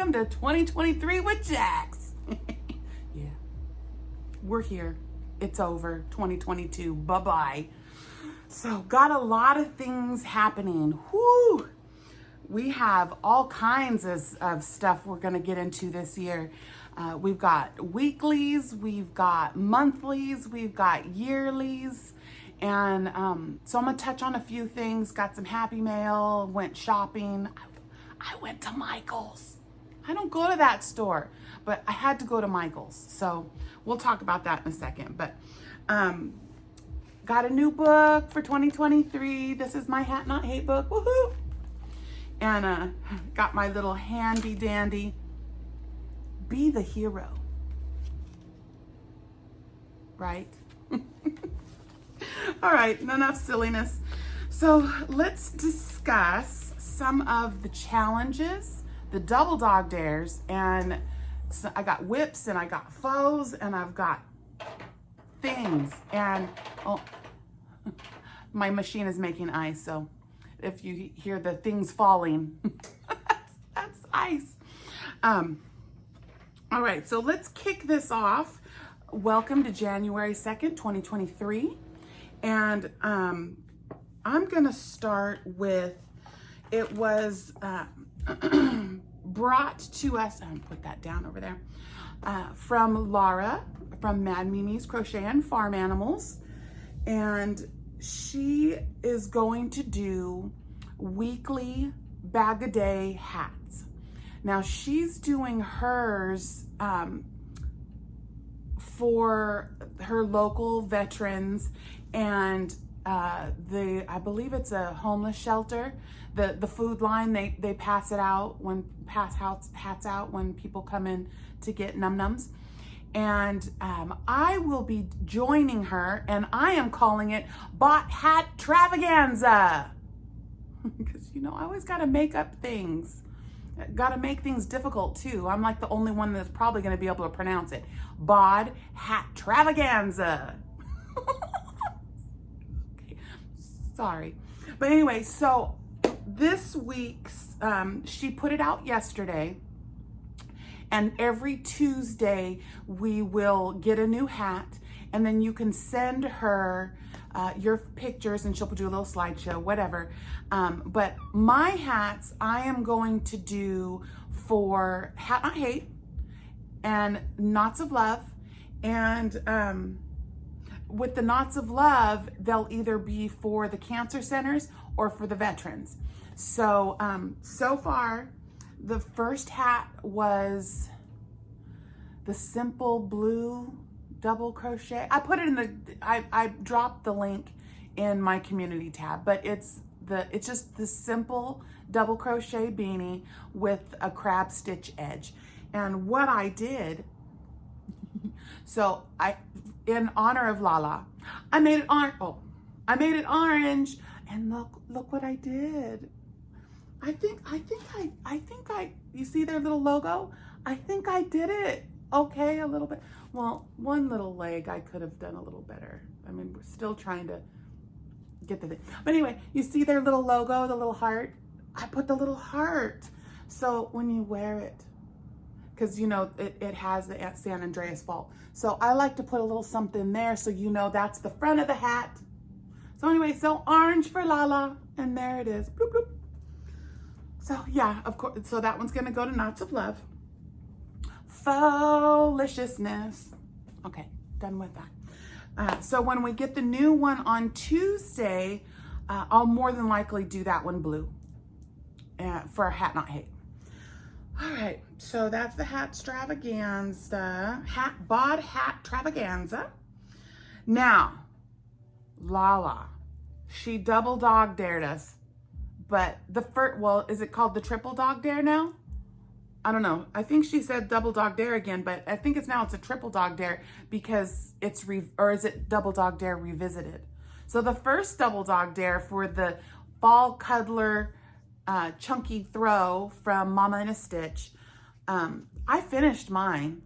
welcome to 2023 with Jax. Yeah, we're here. It's over. 2022. Bye-bye. So, got a lot of things happening. Whoo! We have all kinds of stuff we're going to get into this year. We've got weeklies, we've got monthlies, we've got yearlies. And so I'm going to touch on a few things. Got some happy mail, went shopping. I went to Michael's. I don't go to that store, but I had to go to Michael's. So we'll talk about that in a second. But got a new book for 2023. This is my Hat Not Hate book. Woohoo! And got my little handy dandy Be the Hero. Right? All right, enough silliness. So let's discuss some of the challenges, the double dog dares, and so I got whips and I got foes and I've got things. And oh, my machine is making ice, so if you hear the things falling, that's ice. All right, so let's kick this off. Welcome to January 2nd, 2023. And I'm gonna start with, it was brought to us, I'm gonna put that down over there, from Laura from Mad Mimi's Crochet and Farm Animals. And she is going to do weekly bag-a-day hats. Now she's doing hers for her local veterans and I believe it's a homeless shelter. The food line, they pass it out hats out when people come in to get num-nums. And I will be joining her, and I am calling it Bot Hat Travaganza. Because, you know, I always got to make up things. Got to make things difficult, too. I'm like the only one that's probably going to be able to pronounce it. Bod Hat Travaganza. Okay. Sorry. But anyway, so this week's, she put it out yesterday. And every Tuesday, we will get a new hat, and then you can send her your pictures, and she'll do a little slideshow, whatever. But my hats, I am going to do for Hat Not Hate and Knots of Love. And with the Knots of Love, they'll either be for the cancer centers or for the veterans. So, so far, the first hat was the simple blue double crochet. I put it in the, I dropped the link in my community tab, but it's just the simple double crochet beanie with a crab stitch edge. And what I did, so in honor of Lala, I made it orange, and look what I did. I think you see their little logo? I think I did it okay a little bit. Well, one little leg I could have done a little better. I mean, we're still trying to get the thing. But anyway, you see their little logo, the little heart? I put the little heart. So when you wear it, because you know, it has the San Andreas fault. So I like to put a little something there so you know that's the front of the hat. So anyway, so orange for Lala, and there it is. Bloop, bloop. So yeah, of course, so that one's gonna go to Knots of Love. Foolishness. Okay, done with that. So when we get the new one on Tuesday, I'll more than likely do that one blue for Hat Not Hate. All right, so that's the hat extravaganza, bod hat extravaganza. Now, Lala, she double dog dared us. But the first, well, is it called the triple dog dare now? I don't know. I think she said double dog dare again, but I think it's a triple dog dare because it's, or is it double dog dare revisited? So the first double dog dare for the Fall Cuddler chunky throw from Mama in a Stitch, I finished mine.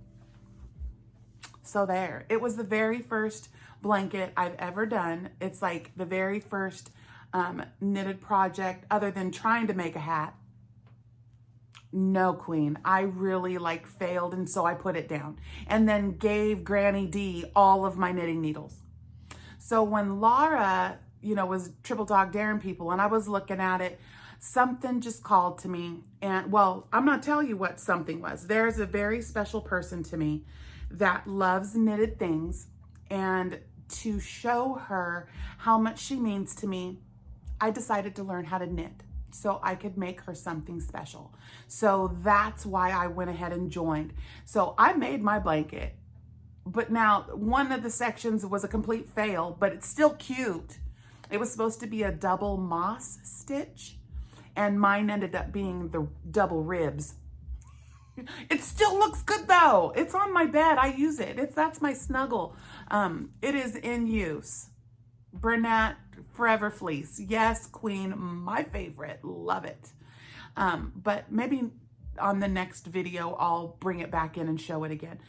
So there, it was the very first blanket I've ever done. It's like the very first knitted project other than trying to make a hat. No, Queen, I really like failed, and so I put it down and then gave Granny D all of my knitting needles. So when Laura, you know, was triple dog daring people and I was looking at it, something just called to me. And well, I'm going to tell you what something was. There's a very special person to me that loves knitted things, and to show her how much she means to me, I decided to learn how to knit so I could make her something special. So that's why I went ahead and joined. So I made my blanket, but now one of the sections was a complete fail, but it's still cute. It was supposed to be a double moss stitch, and mine ended up being the double ribs. It still looks good though. It's on my bed. I use it. That's my snuggle. It is in use. Bernat Forever Fleece. Yes, Queen, my favorite. Love it. But maybe on the next video, I'll bring it back in and show it again.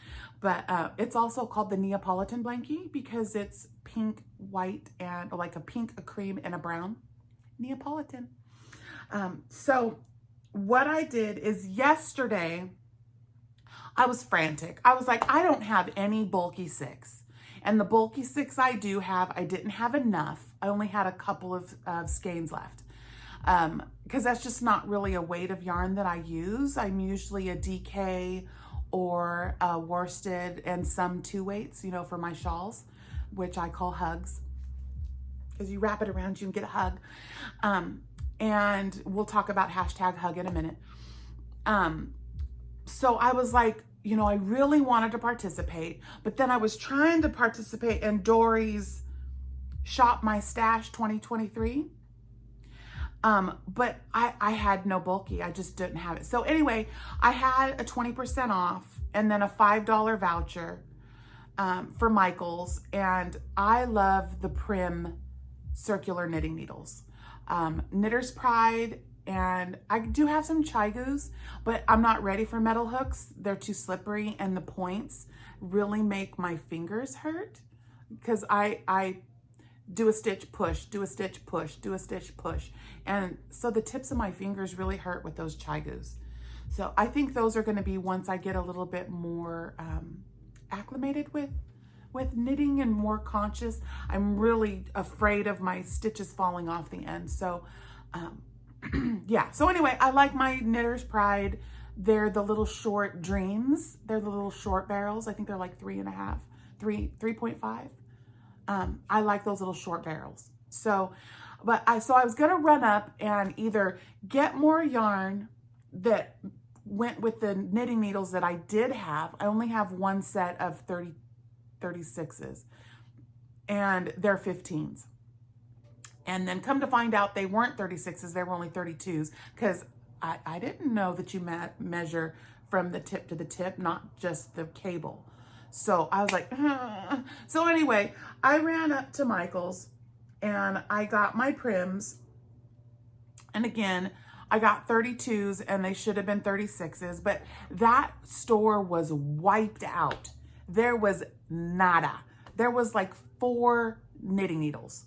But it's also called the Neapolitan blankie because it's pink, white, and like a pink, a cream, and a brown. Neapolitan. So what I did is yesterday, I was frantic. I was like, I don't have any bulky 6. And the bulky 6 I do have, I didn't have enough. I only had a couple of skeins left. Because that's just not really a weight of yarn that I use. I'm usually a DK or a worsted and some 2 weights, you know, for my shawls, which I call hugs. Because you wrap it around you and get a hug. And we'll talk about hashtag hug in a minute. So I was like, you know, I really wanted to participate, but then I was trying to participate in Dory's Shop My Stash 2023. But I had no bulky. I just didn't have it. So anyway, I had a 20% off and then a $5 voucher for Michael's. And I love the Prim circular knitting needles. Knitter's Pride, and I do have some Chigus, but I'm not ready for metal hooks. They're too slippery, and the points really make my fingers hurt because I do a stitch, push, do a stitch, push, do a stitch, push. And so the tips of my fingers really hurt with those Chigus. So I think those are going to be once I get a little bit more acclimated with knitting and more conscious. I'm really afraid of my stitches falling off the end. So yeah, so anyway, I like my Knitter's Pride. They're the little short dreams. They're the little short barrels. I think they're like 3.5. I like those little short barrels. So, I was gonna run up and either get more yarn that went with the knitting needles that I did have. I only have one set of 36s, and they're 15s. And then come to find out they weren't 36s, they were only 32s, because I didn't know that you measure from the tip to the tip, not just the cable. So I was like, So anyway, I ran up to Michael's and I got my Prims. And again, I got 32s and they should have been 36s, but that store was wiped out. There was nada. There was like 4 knitting needles.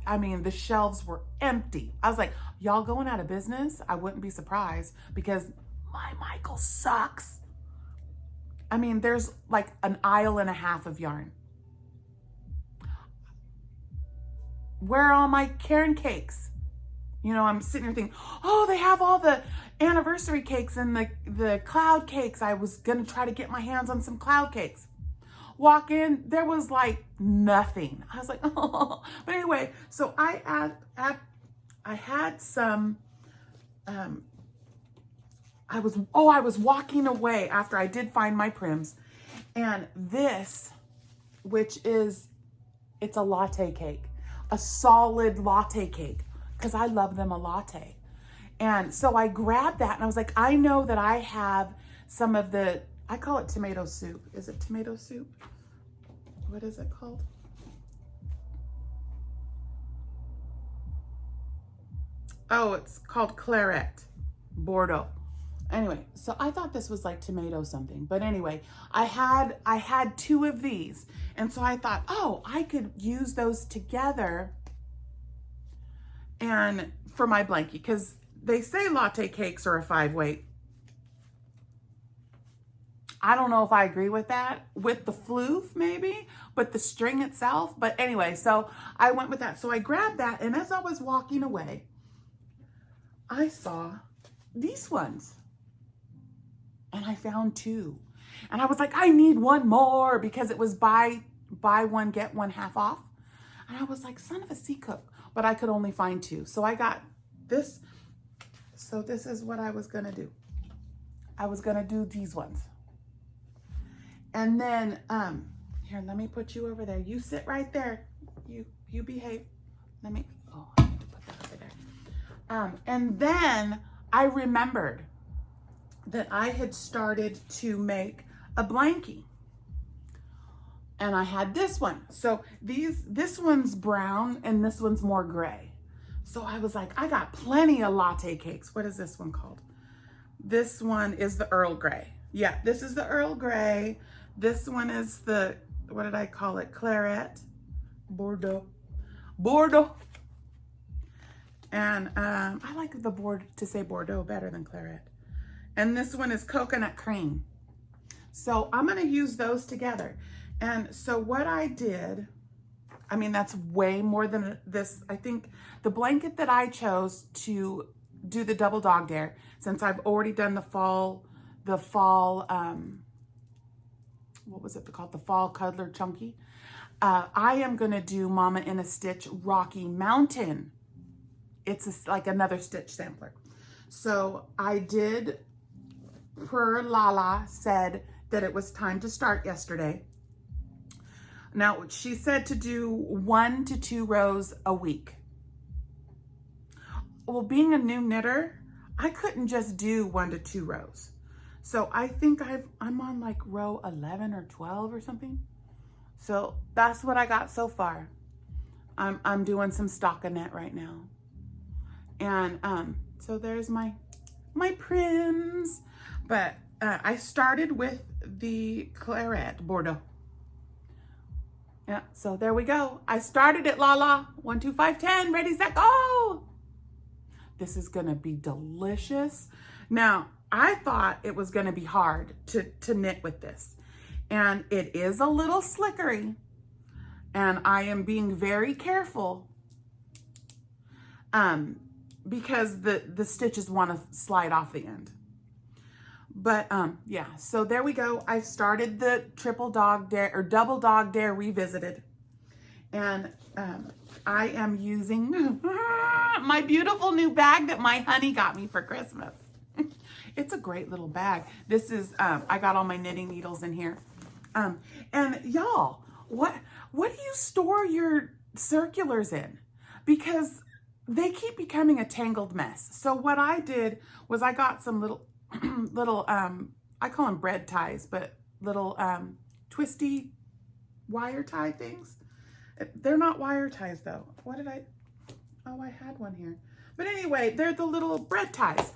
I mean, the shelves were empty. I was like, y'all going out of business? I wouldn't be surprised because my Michael sucks. I mean, there's like an aisle and a half of yarn. Where are all my Karen cakes? You know, I'm sitting here thinking, oh, they have all the anniversary cakes and the cloud cakes. I was going to try to get my hands on some cloud cakes. Walk in, there was like nothing. I was like, oh. But anyway, so I had some, I was walking away after I did find my Prims, and this, which is, it's a latte cake, a solid latte cake, because I love them a latte. And so I grabbed that and I was like, I know that I have some of the, I call it tomato soup. Is it tomato soup? What is it called? Oh, it's called Claret Bordeaux. Anyway, so I thought this was like tomato something. But anyway, I had 2 of these. And so I thought, oh, I could use those together and for my blankie, because they say latte cakes are a 5-weight. I don't know if I agree with that, with the floof maybe, but the string itself. But anyway, so I went with that. So I grabbed that, and as I was walking away, I saw these ones. And I found 2. And I was like, I need one more, because it was buy one, get one half off. And I was like, son of a sea cook. But I could only find 2. So I got this. So this is what I was going to do. I was going to do these ones. And then, here, let me put you over there. You sit right there. You behave. I need to put that over there. And then I remembered that I had started to make a blankie. And I had this one. So this one's brown and this one's more gray. So I was like, I got plenty of latte cakes. What is this one called? This one is the Earl Grey. Yeah, this is the Earl Grey. This one is the, what did I call it? Claret. Bordeaux. And I like to say Bordeaux better than claret. And this one is coconut cream. So I'm going to use those together. And so what I did, I mean, that's way more than this. I think the blanket that I chose to do the double dog dare, since I've already done the fall, what was it called? The Fall Cuddler Chunky. I am going to do Mama in a Stitch Rocky Mountain. It's like another stitch sampler. So I did, per Lala said that it was time to start yesterday. Now, she said to do 1 to 2 rows a week. Well, being a new knitter, I couldn't just do 1 to 2 rows. So I think I'm on like row 11 or 12 or something. So that's what I got so far. I'm doing some stockinette right now. And so there's my prims. But I started with the Claret Bordeaux. Yeah, so there we go. I started it, Lala. 1, 2, 5, 10. Ready, set, go. This is gonna be delicious. Now, I thought it was gonna be hard to knit with this. And it is a little slickery. And I am being very careful because the stitches wanna slide off the end. But yeah, so there we go. I've started the triple dog dare or double dog dare revisited. And I am using my beautiful new bag that my honey got me for Christmas. It's a great little bag. This is, I got all my knitting needles in here. And y'all, what do you store your circulars in? Because they keep becoming a tangled mess. So what I did was I got some little, I call them bread ties, but little twisty wire tie things. They're not wire ties though. I had one here. But anyway, they're the little bread ties.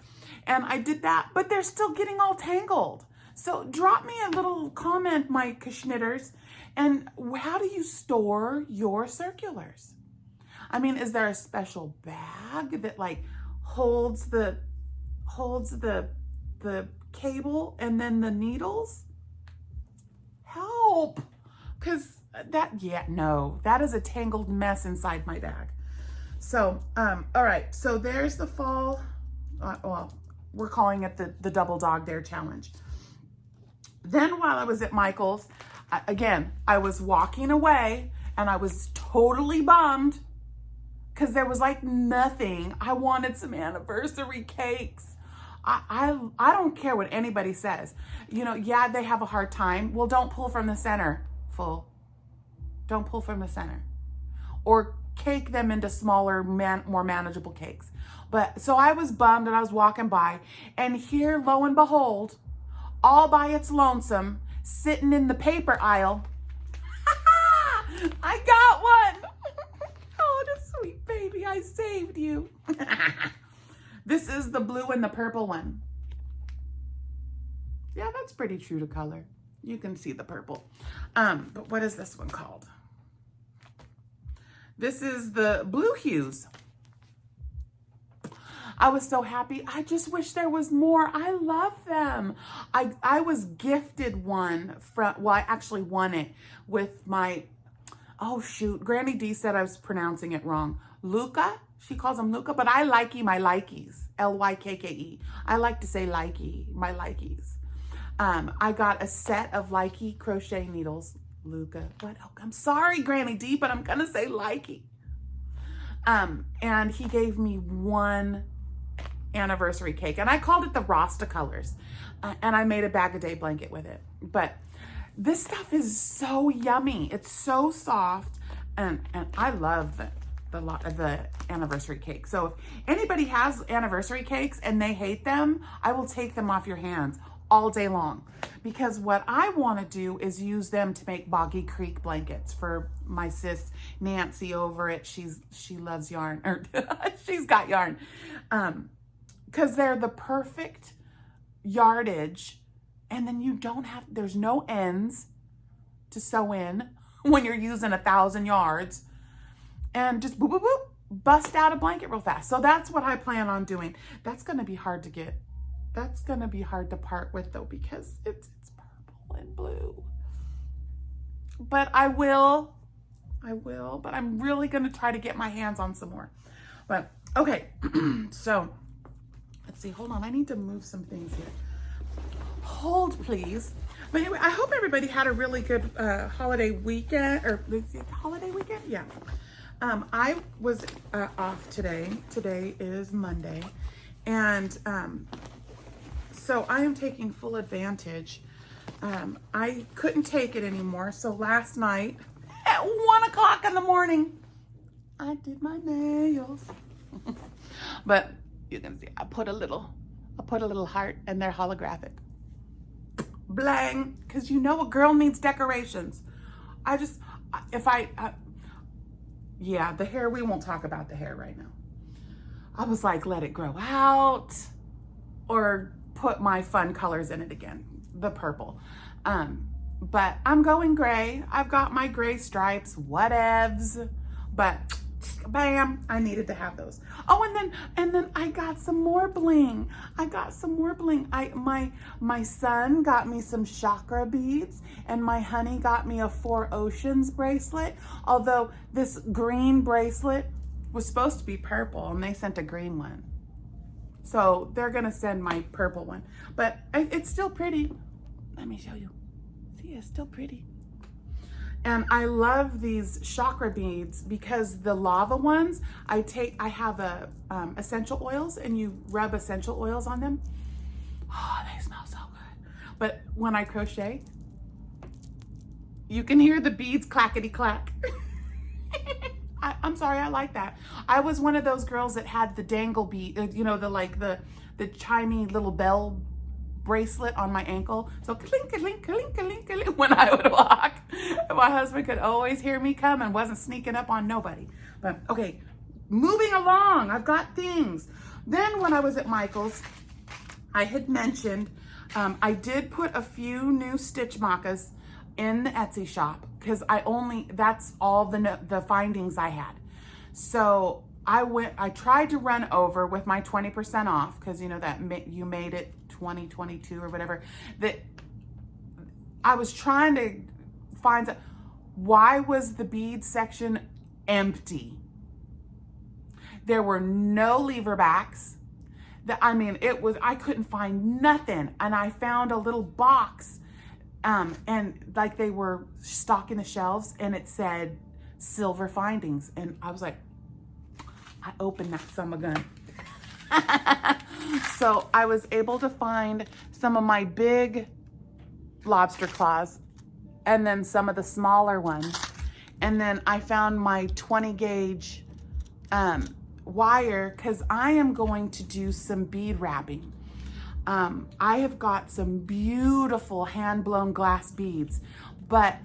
And I did that, but they're still getting all tangled. So drop me a little comment, my knitters, and how do you store your circulars? I mean, is there a special bag that like holds the cable and then the needles? Help, because that is a tangled mess inside my bag. So, all right, so there's the fall, well, we're calling it the Double Dog Dare Challenge. Then while I was at Michael's, again, I was walking away and I was totally bummed because there was like nothing. I wanted some anniversary cakes. I don't care what anybody says. You know, yeah, they have a hard time. Well, don't pull from the center, fool. Don't pull from the center. Or cake them into smaller, more manageable cakes. But so I was bummed and I was walking by, and here, lo and behold, all by its lonesome, sitting in the paper aisle, I got one. Oh, the sweet baby, I saved you. This is the blue and the purple one. Yeah, that's pretty true to color. You can see the purple. But what is this one called? This is the blue hues. I was so happy. I just wish there was more. I love them. I was gifted one from, well, I actually won it with my, oh shoot, Granny D said I was pronouncing it wrong. Luca, she calls them Luca, but I likey my likeys, L-Y-K-K-E. I like to say likey, my likeys. I got a set of likey crochet needles. Luca, what? Oh, I'm sorry, Granny D, but I'm gonna say likey. And he gave me one anniversary cake, and I called it the Rasta colors, and I made a bag a day blanket with it. But this stuff is so yummy. It's so soft, and I love the anniversary cake. So if anybody has anniversary cakes and they hate them, I will take them off your hands all day long, because what I want to do is use them to make Boggy Creek blankets for my sis Nancy over it. She loves yarn, or she's got yarn, because they're the perfect yardage, and then you don't have, there's no ends to sew in when you're using 1,000 yards, and just boop boop boop, bust out a blanket real fast. So that's what I plan on doing. That's going to be hard to get. That's going to be hard to part with though, because it's purple and blue. But I will, but I'm really going to try to get my hands on some more. But okay, so let's see, hold on. I need to move some things here. Hold please. But anyway, I hope everybody had a really good holiday weekend, or holiday weekend? Yeah. I was off today. Today is Monday. And so I am taking full advantage. I couldn't take it anymore. So last night at 1 o'clock in the morning, I did my nails. But you can see I put a little heart, and they're holographic. Blang, because you know a girl needs decorations. Yeah, the hair, we won't talk about the hair right now. I was like, let it grow out, or put my fun colors in it again, the purple. But I'm going gray. I've got my gray stripes, whatevs, but bam, I needed to have those. Oh, and then I got some more bling. My son got me some chakra beads, and my honey got me a 4 Oceans bracelet. Although this green bracelet was supposed to be purple, and they sent a green one. So they're gonna send my purple one, but it's still pretty. Let me show you. See, it's still pretty. And I love these chakra beads because the lava ones, I have essential oils, and you rub essential oils on them. Oh, they smell so good. But when I crochet, you can hear the beads clackety clack. I'm sorry, I like that. I was one of those girls that had the dangle bead, you know, the chimey little bell bracelet on my ankle. So clink, clink, clink, clink, clink, when I would walk. My husband could always hear me come and wasn't sneaking up on nobody. But okay, moving along, I've got things. Then when I was at Michael's, I had mentioned, I did put a few new stitch macas in the Etsy shop, because that's all the findings I had. So I tried to run over with my 20% off, because you know that you made it 2022 or whatever, that I was trying to find why was the bead section empty. There were no lever backs. I couldn't find nothing, and I found a little box, and like they were stocking the shelves, and it said silver findings, and I was like, I opened that summer gun. So I was able to find some of my big lobster claws, and then some of the smaller ones, and then I found my 20 gauge wire, because I am going to do some bead wrapping. I have got some beautiful hand-blown glass beads, but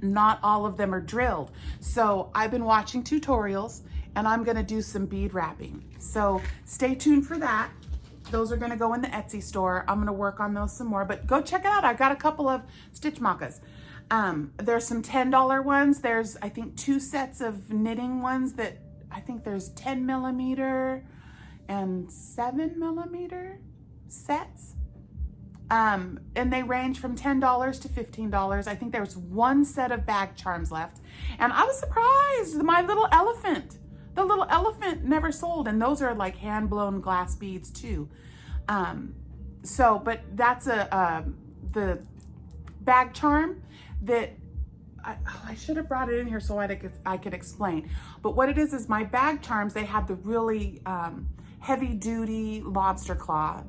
not all of them are drilled. So I've been watching tutorials, and I'm gonna do some bead wrapping. So stay tuned for that. Those are gonna go in the Etsy store. I'm gonna work on those some more, but go check it out. I've got a couple of stitch macas. There's some $10 ones. There's, I think, 2 sets of knitting ones that I think there's 10 millimeter and 7 millimeter sets. And they range from $10 to $15. I think there's one set of bag charms left. And I was surprised, my little elephant, the little elephant never sold. And those are like hand blown glass beads too. But that's the bag charm that I should have brought it in here so I could explain. But what it is my bag charms, they have the really, heavy duty lobster claw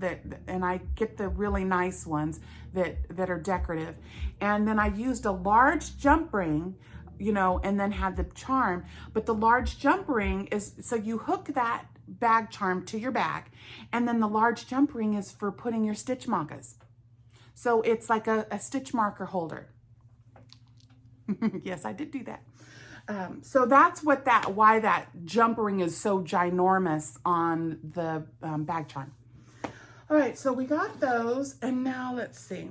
and I get the really nice ones that are decorative. And then I used a large jump ring, you know, and then had the charm. But the large jump ring is, so you hook that bag charm to your bag, and then the large jump ring is for putting your stitch markers. So it's like a stitch marker holder. Yes, I did do that. So that's why that jump ring is so ginormous on the bag charm. All right, so we got those, and now let's see.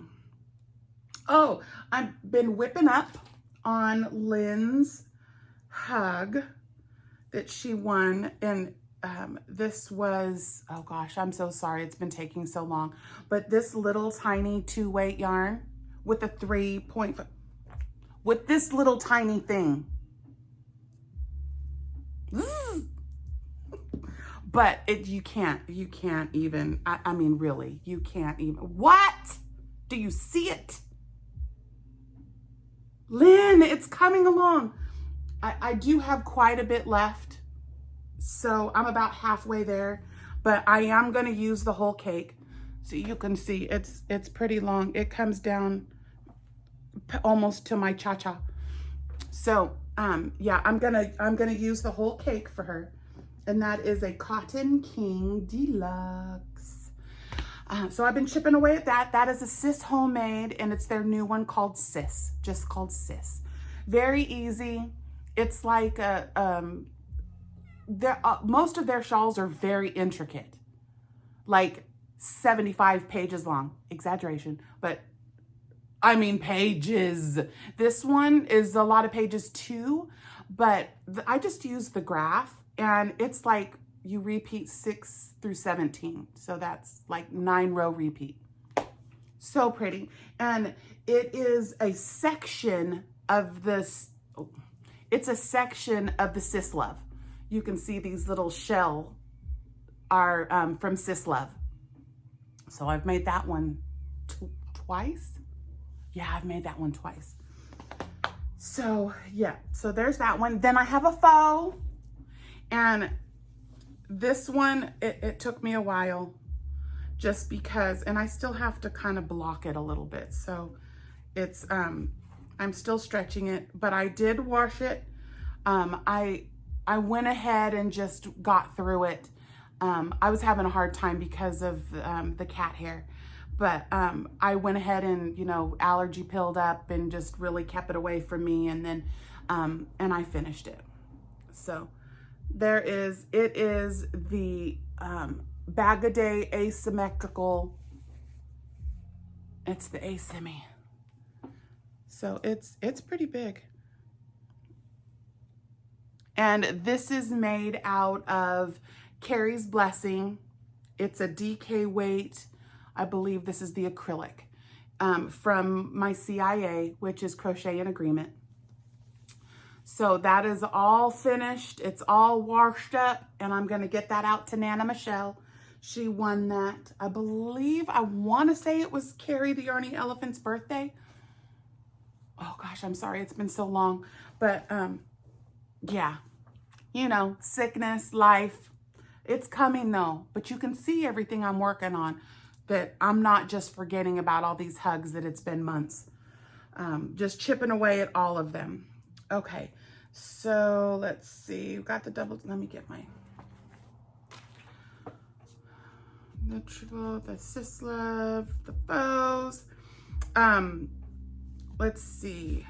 Oh, I've been whipping up on Lynn's hug that she won, and this was, oh gosh, I'm so sorry, it's been taking so long, but this little tiny 2-weight yarn with a 3.5, with this little tiny thing. But you can't even, I mean, really, you can't even, what? Do you see it? Lynn, it's coming along. I do have quite a bit left, so I'm about halfway there, but I am gonna use the whole cake. So you can see it's pretty long. It comes down almost to my cha-cha. So yeah, I'm gonna use the whole cake for her, and that is a Cotton King Deluxe. So I've been chipping away at that. That is a Sis homemade, and it's their new one called Sis, just called Sis. Very easy. It's like most of their shawls are very intricate, like 75 pages long. Exaggeration, but I mean pages. This one is a lot of pages too, but I just use the graph, and it's like you repeat 6 through 17. So that's like 9-row repeat. So pretty. And it is a section of this, it's a section of the Sis Love. You can see these little shell are from Sis Love. So I've made that one twice. Yeah, I've made that one twice. So yeah, so there's that one. Then I have a faux, and this one, it took me a while just because, and I still have to kind of block it a little bit. So it's, I'm still stretching it, but I did wash it. I went ahead and just got through it. I was having a hard time because of the cat hair. But I went ahead and, you know, allergy pilled up and just really kept it away from me. And then, and I finished it. So it is the Bag-A-Day Asymmetrical. It's the Asymmy. So it's pretty big. And this is made out of Carrie's Blessing. It's a DK weight. I believe this is the acrylic from my CIA, which is Crochet in Agreement. So that is all finished. It's all washed up, and I'm going to get that out to Nana Michelle. She won that. I believe, I want to say it was Carrie the Yarny Elephant's birthday. Oh gosh, I'm sorry. It's been so long. But yeah, you know, sickness, life, it's coming though. But you can see everything I'm working on. That I'm not just forgetting about all these hugs, that it's been months. Just chipping away at all of them. Okay, so let's see. We've got the double, let me get my, the triple, the Sis Love, the bows. Let's see.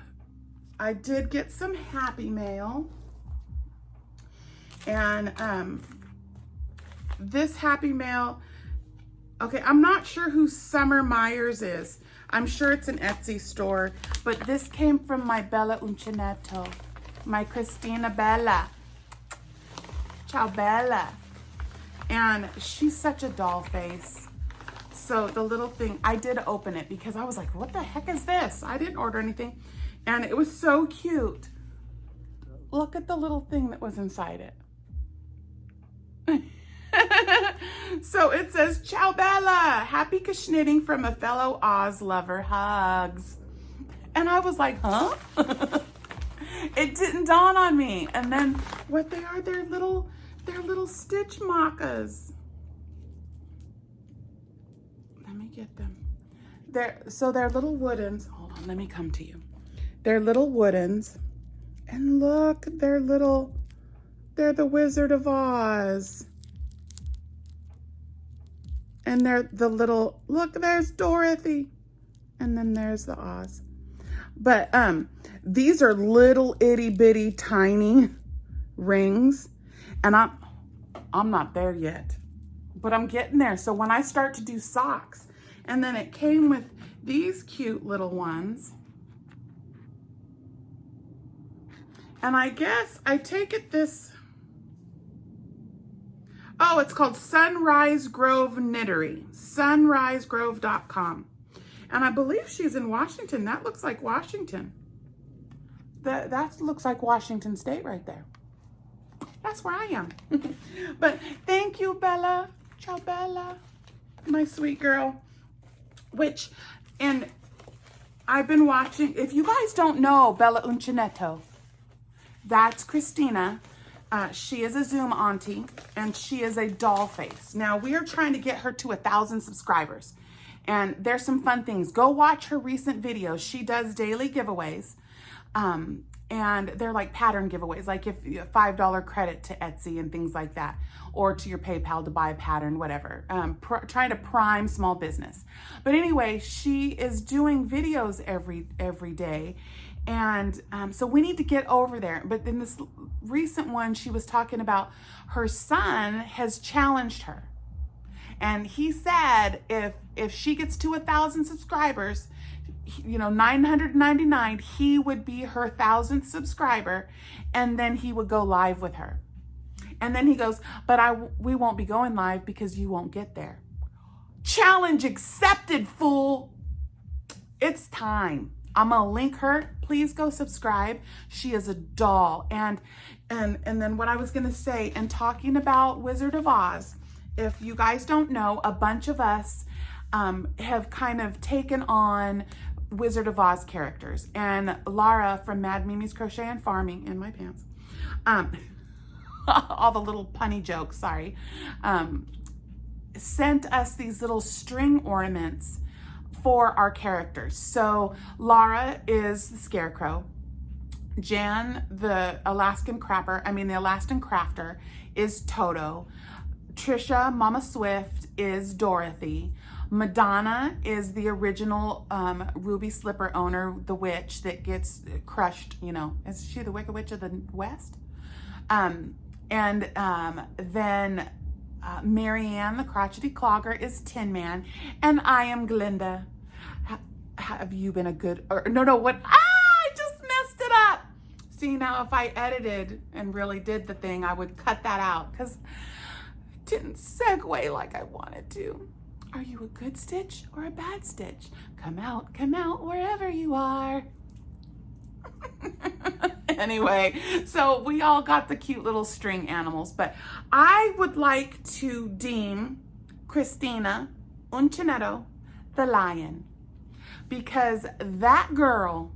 I did get some Happy Mail. And this Happy Mail, okay, I'm not sure who Summer Myers is. I'm sure it's an Etsy store, but this came from my Bella Uncinetto, my Christina Bella. Ciao Bella. And she's such a doll face. So the little thing, I did open it because I was like, what the heck is this? I didn't order anything. And it was so cute. Look at the little thing that was inside it. So it says, Ciao Bella, happy knitting from a fellow Oz lover, hugs. And I was like, huh? It didn't dawn on me. And then what they are, they're little stitch macas. Let me get them. They're little woodens. Hold on, let me come to you. They're little woodens. And look, they're the Wizard of Oz. And they're the little, look, there's Dorothy. And then there's the Oz. But these are little itty bitty tiny rings. And I'm not there yet, but I'm getting there. So when I start to do socks, and then it came with these cute little ones. And I guess I take it this, oh, it's called Sunrise Grove Knittery, sunrisegrove.com. And I believe she's in Washington. That looks like Washington. That looks like Washington State right there. That's where I am. But thank you, Bella. Ciao, Bella. My sweet girl. And I've been watching, if you guys don't know Bella Uncinetto, that's Christina. She is a Zoom auntie, and she is a doll face. Now, we are trying to get her to 1,000 subscribers. And there's some fun things. Go watch her recent videos. She does daily giveaways. And they're like pattern giveaways, like if you $5 credit to Etsy and things like that, or to your PayPal to buy a pattern, whatever. Trying to prime small business. But anyway, she is doing videos every day. And so we need to get over there. But in this recent one, she was talking about her son has challenged her. And he said if she gets to 1,000 subscribers, 999, he would be her 1,000th subscriber, and then he would go live with her. And then he goes, but we won't be going live because you won't get there. Challenge accepted, fool. It's time. I'm gonna link her. Please go subscribe. She is a doll. And then what I was gonna say, and talking about Wizard of Oz, if you guys don't know, a bunch of us have kind of taken on Wizard of Oz characters. And Lara from Mad Mimi's Crochet and Farming, in my pants, all the little punny jokes, sorry, sent us these little string ornaments for our characters. So Lara is the Scarecrow. Jan, the Alaskan Crafter, is Toto. Trisha, Mama Swift, is Dorothy. Madonna is the original Ruby Slipper owner, the witch that gets crushed, Is she the Wicked Witch of the West? Then Marianne, the Crotchety Clogger, is Tin Man. And I am Glinda. Have you been a good, I just messed it up. See, now if I edited and really did the thing, I would cut that out because it didn't segue like I wanted to. Are you a good stitch or a bad stitch? Come out, wherever you are. Anyway, so we all got the cute little string animals, but I would like to deem Christina Uncinetto the lion, because that girl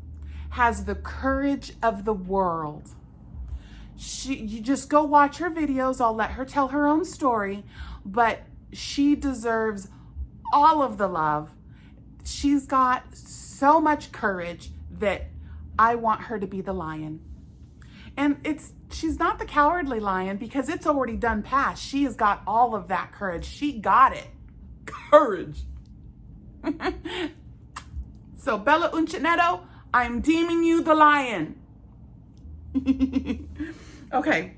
has the courage of the world. You just go watch her videos. I'll let her tell her own story, but she deserves all of the love. She's got so much courage that I want her to be the lion. And she's not the cowardly lion because it's already done past. She has got all of that courage. She got it. Courage. So Bella Uncinetto, I'm deeming you the lion. Okay.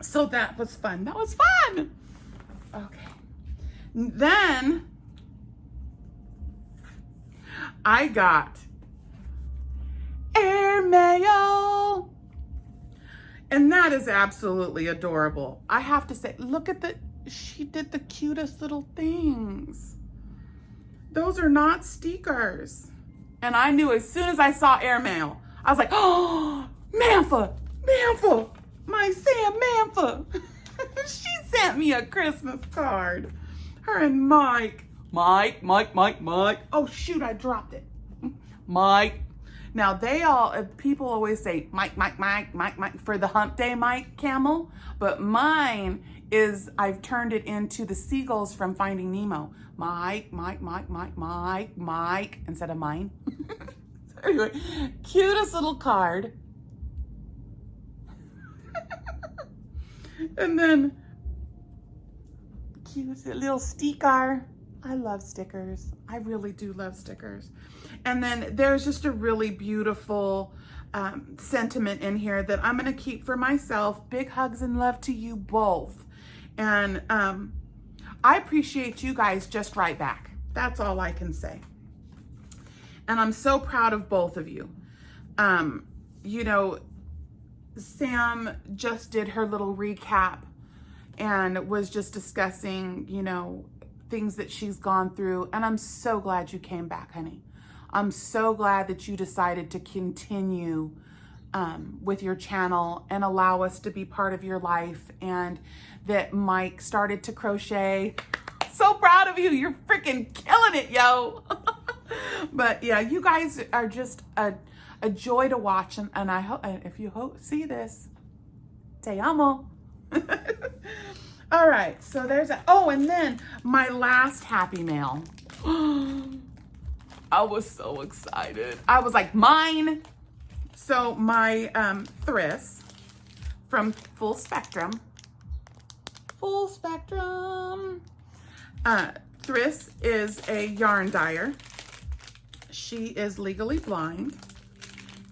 So that was fun. That was fun. Okay. Then I got airmail. And that is absolutely adorable. I have to say, look at she did the cutest little things. Those are not stickers. And I knew as soon as I saw airmail, I was like, oh, Mantha, my Sam Mantha. She sent me a Christmas card. Her and Mike. Mike. Oh, shoot, I dropped it. Mike. Now, people always say, Mike, for the Hump Day Mike camel. But mine is, I've turned it into the seagulls from Finding Nemo. Mike, instead of mine. So anyway, cutest little card. And then, cute little sticker. I love stickers. I really do love stickers. And then there's just a really beautiful sentiment in here that I'm going to keep for myself. Big hugs and love to you both. And I appreciate you guys just right back. That's all I can say. And I'm so proud of both of you. You know, Sam just did her little recap and was just discussing, you know, things that she's gone through. And I'm so glad you came back, honey. I'm so glad that you decided to continue with your channel and allow us to be part of your life, and that Mike started to crochet. So proud of you. You're freaking killing it, yo. But yeah, you guys are just a joy to watch. And I hope, if you see this, te amo. All right, so there's and then my last happy mail. I was so excited. I was like, mine. So my Thriss from Full Spectrum. Thriss is a yarn dyer. She is legally blind.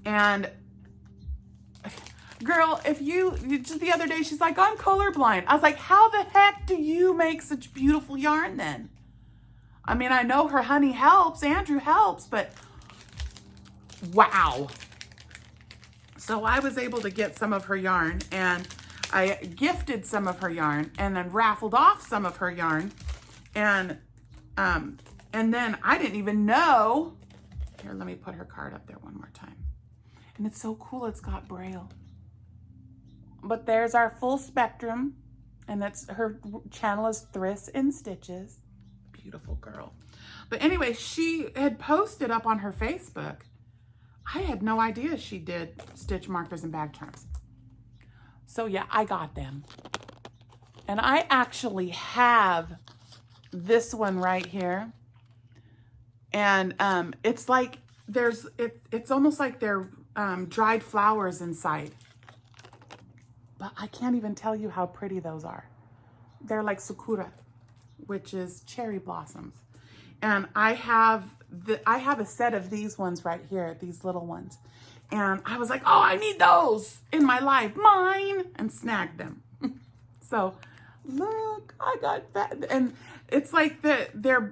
And girl, just the other day, she's like, I'm colorblind. I was like, how the heck do you make such beautiful yarn then? I mean, I know her honey helps, Andrew helps, but wow. So I was able to get some of her yarn, and I gifted some of her yarn, and then raffled off some of her yarn. And then I didn't even know. Here, let me put her card up there one more time. And it's so cool, it's got Braille. But there's our Full Spectrum, and that's her channel is Thriss in Stitches. Beautiful girl. But anyway, she had posted up on her Facebook. I had no idea she did stitch markers and bag charms. So yeah, I got them. And I actually have this one right here. And it's like it's almost like they're dried flowers inside. But I can't even tell you how pretty those are. They're like sakura, which is cherry blossoms. And I have a set of these ones right here, these little ones. And I was like, oh, I need those in my life, mine, and snagged them. So look, I got that. And it's like the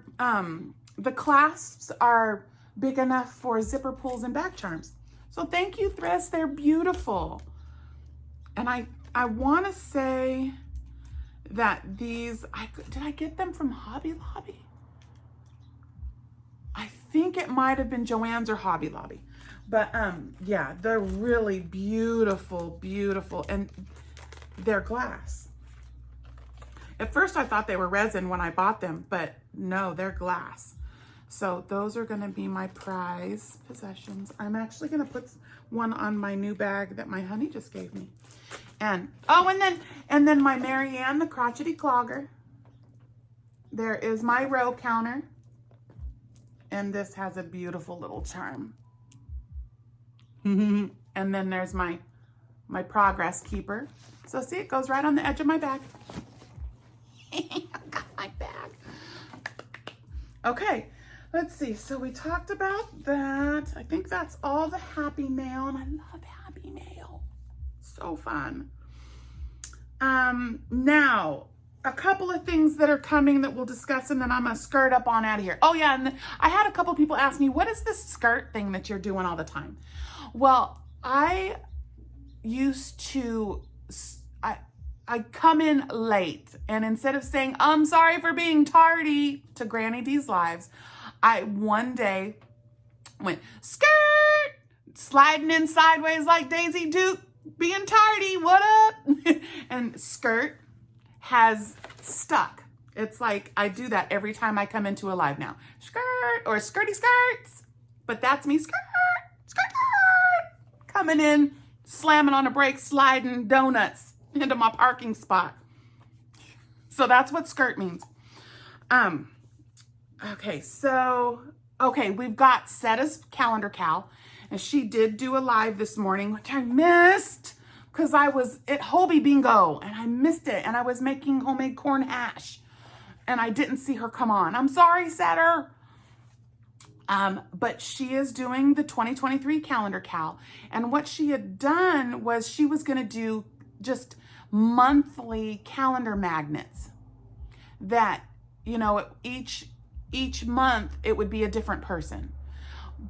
clasps are big enough for zipper pulls and bag charms. So thank you, Thriss, they're beautiful. And I want to say that these, did I get them from Hobby Lobby? I think it might have been Joann's or Hobby Lobby. But yeah, they're really beautiful, beautiful. And they're glass. At first I thought they were resin when I bought them, but no, they're glass. So those are gonna be my prize possessions. I'm actually gonna put one on my new bag that my honey just gave me. And, oh, and then my Marianne, the crotchety clogger. There is my row counter. And this has a beautiful little charm. And then there's my progress keeper. So see, it goes right on the edge of my bag. I got my bag. Okay, let's see. So we talked about that. I think that's all the happy mail, and I love happy mail. So fun. Now, a couple of things that are coming that we'll discuss, and then I'm gonna skirt up on out of here. Oh yeah, and I had a couple people ask me, what is this skirt thing that you're doing all the time? Well, I used to, I come in late, and instead of saying, I'm sorry for being tardy to Granny D's lives, I one day went skirt, sliding in sideways like Daisy Duke, being tardy, what up? And skirt has stuck. It's like I do that every time I come into a live now. Skirt or skirty skirts. But that's me, skirt, skirt, skirt, coming in, slamming on a brake, sliding donuts into my parking spot. So that's what skirt means. Okay, we've got Setta's calendar Cal, and she did do a live this morning, which I missed because I was at Hobie Bingo and I missed it, and I was making homemade corn hash and I didn't see her come on. I'm sorry, Setter. But she is doing the 2023 calendar Cal, and what she had done was she was going to do just monthly calendar magnets that, you know, each month it would be a different person.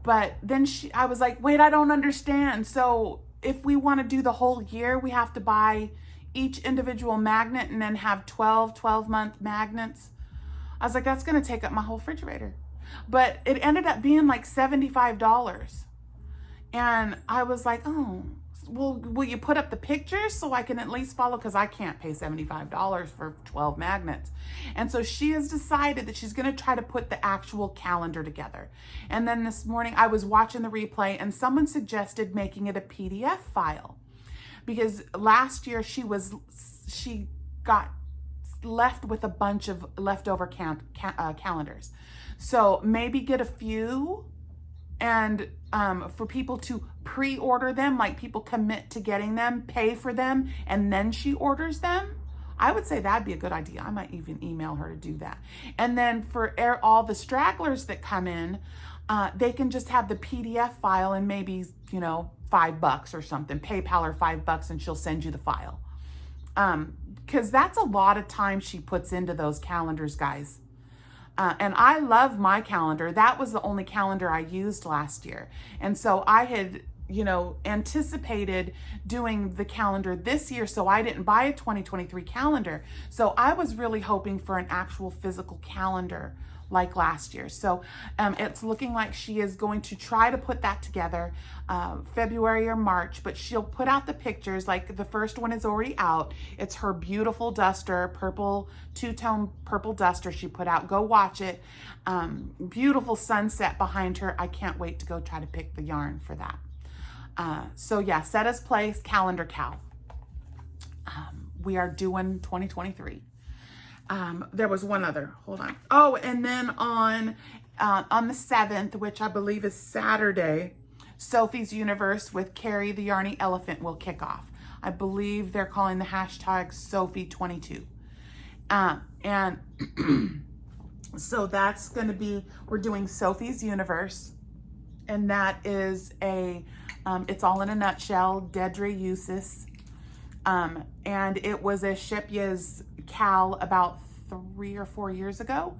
But then I was like, wait, I don't understand. So if we want to do the whole year, we have to buy each individual magnet and then have 12-month magnets. I was like, that's going to take up my whole refrigerator. But it ended up being like $75. And I was like, oh, well, will you put up the pictures so I can at least follow? Because I can't pay $75 for 12 magnets. And so she has decided that she's going to try to put the actual calendar together. And then this morning I was watching the replay and someone suggested making it a PDF file. Because last year she got left with a bunch of leftover calendars. So maybe get a few and for people to pre-order them, like people commit to getting them, pay for them, and then she orders them. I would say that'd be a good idea. I might even email her to do that. And then for all the stragglers that come in, they can just have the PDF file and maybe, you know, $5 or something, PayPal or $5, and she'll send you the file. Because that's a lot of time she puts into those calendars, guys. And I love my calendar. That was the only calendar I used last year. And so I had, you know, anticipated doing the calendar this year, so I didn't buy a 2023 calendar. So I was really hoping for an actual physical calendar like last year. So it's looking like she is going to try to put that together February or March, but she'll put out the pictures. Like the first one is already out. It's her beautiful duster, purple, two-tone purple duster she put out. Go watch it. Beautiful sunset behind her. I can't wait to go try to pick the yarn for that. So yeah, Setta's Place calendar Cal. We are doing 2023. There was one other, hold on. Oh, and then on the 7th, which I believe is Saturday, Sophie's Universe with Carrie the Yarny Elephant will kick off. I believe they're calling the hashtag Sophie22. And so that's going to be, we're doing Sophie's Universe, and that is it's all in a nutshell, Dedra Usis. And it was a Shipya's Cal about 3 or 4 years ago.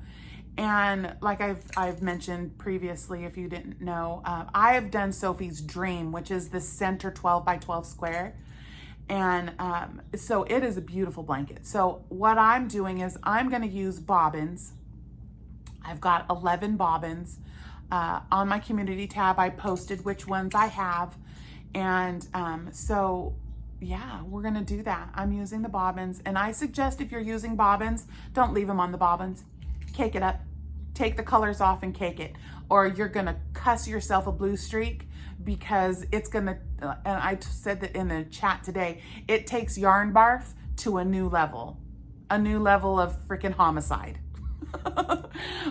And like I've mentioned previously, if you didn't know, I have done Sophie's Dream, which is the center 12 by 12 square. And so it is a beautiful blanket. So what I'm doing is I'm going to use bobbins. I've got 11 bobbins. On my community tab, I posted which ones I have. And so yeah, we're going to do that. I'm using the bobbins, and I suggest if you're using bobbins, don't leave them on the bobbins. Cake it up. Take the colors off and cake it, or you're going to cuss yourself a blue streak, because it's going to, and I said that in the chat today, it takes yarn barf to a new level of freaking homicide.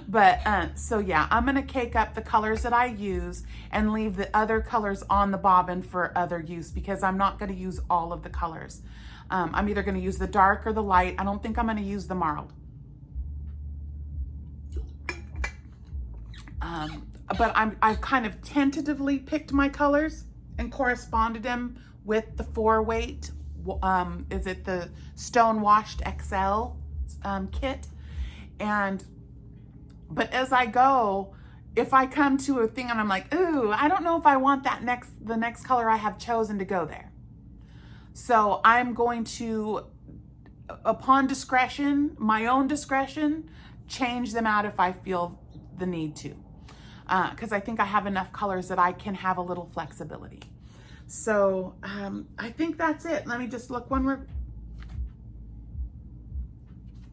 But so yeah, I'm going to cake up the colors that I use and leave the other colors on the bobbin for other use, because I'm not going to use all of the colors. I'm either going to use the dark or the light. I don't think I'm going to use the marled. But I've kind of tentatively picked my colors and corresponded them with the 4-weight. Is it the Stone Washed XL kit? But as I go, if I come to a thing and I'm like, ooh, I don't know if I want the next color I have chosen to go there. So I'm going to, upon discretion, my own discretion, change them out if I feel the need to. Because I think I have enough colors that I can have a little flexibility. So I think that's it. Let me just look one more.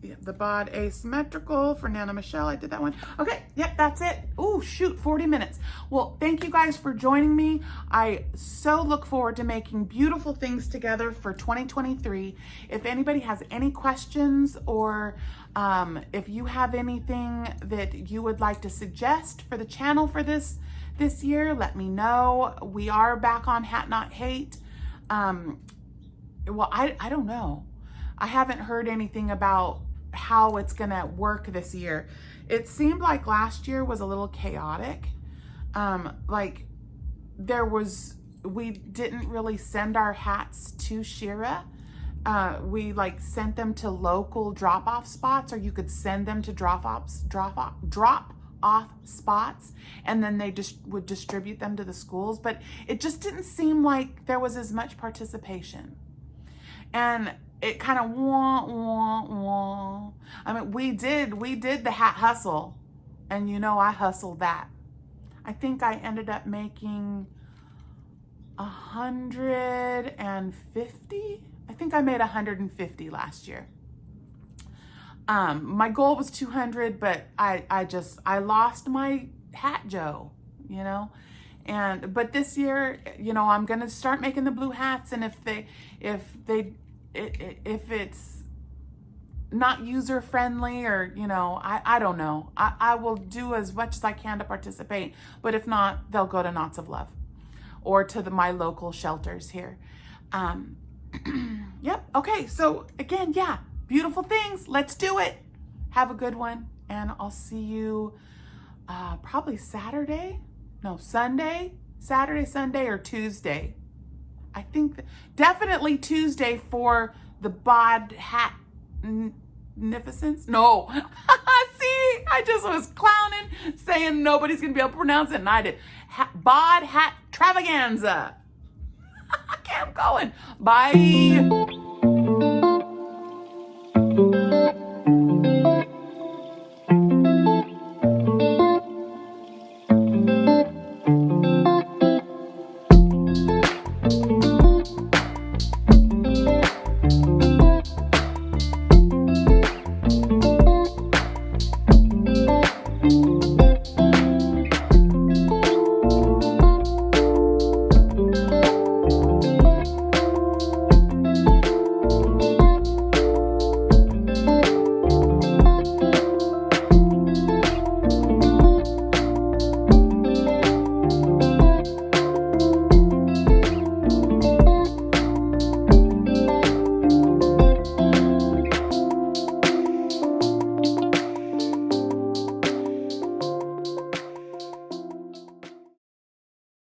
Yeah, the bod Asymmetrical for Nana Michelle. I did that one. Okay, yep, that's it. Oh, shoot, 40 minutes. Well, thank you guys for joining me. I so look forward to making beautiful things together for 2023. If anybody has any questions or if you have anything that you would like to suggest for the channel for this year, let me know. We are back on Hat Not Hate. Well, I don't know. I haven't heard anything about how it's gonna work this year. It seemed like last year was a little chaotic. Like we didn't really send our hats to Shira. We like sent them to local drop-off spots, or you could send them to drop-off spots, and then they just would distribute them to the schools. But it just didn't seem like there was as much participation. And it kind of wah. I mean, we did the hat hustle, and you know I hustled that. I think I ended up making 150. I think I made 150 last year. My goal was 200, but I lost my hat Joe, you know. But this year, you know, I'm gonna start making the blue hats, and if it's not user friendly, or, you know, I don't know. I will do as much as I can to participate, but if not, they'll go to Knots of Love or to my local shelters here. Yep. Okay. So again, yeah, beautiful things. Let's do it. Have a good one. And I'll see you probably Sunday, Sunday, or Tuesday. I think definitely Tuesday for the bod hat magnificence. No. See, I just was clowning, saying nobody's going to be able to pronounce it, and I did. Bod hat travaganza. Okay, I'm going. Bye.